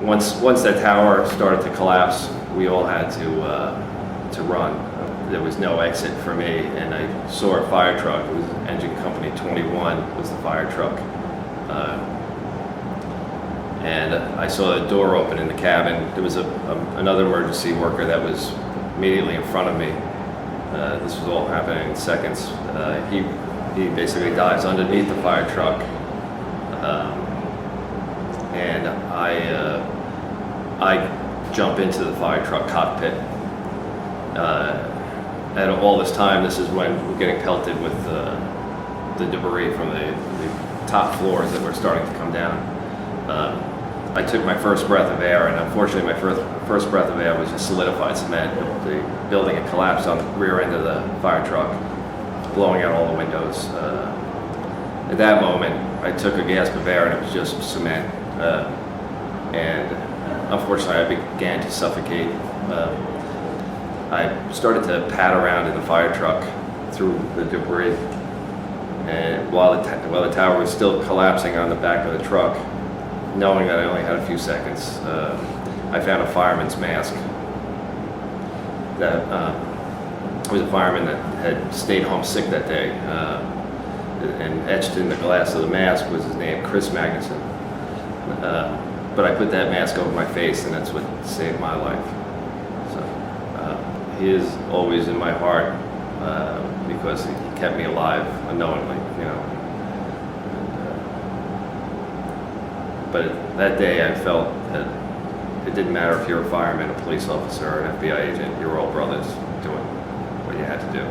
once that tower started to collapse, we all had to run. There was no exit for me, and I saw a fire truck. It was Engine Company 21 was the fire truck. And I saw a door open in the cabin. There was another emergency worker that was immediately in front of me. This was all happening in seconds. He basically dives underneath the fire truck, and I jump into the fire truck cockpit. And all this time, this is when we're getting pelted with the debris from the top floors that were starting to come down. I took my first breath of air, and unfortunately my first breath of air was just solidified cement. The building had collapsed on the rear end of the fire truck, blowing out all the windows. At that moment, I took a gasp of air, and it was just cement. And unfortunately, I began to suffocate. I started to pad around in the fire truck through the debris, and while the tower was still collapsing on the back of the truck, knowing that I only had a few seconds, I found a fireman's mask. That was a fireman that had stayed home sick that day, and etched in the glass of the mask was his name, Chris Magnuson. But I put that mask over my face, and that's what saved my life. So he is always in my heart because he kept me alive unknowingly, you know. But that day I felt that it didn't matter if you're a fireman, a police officer, or an FBI agent, you're all brothers doing what you had to do.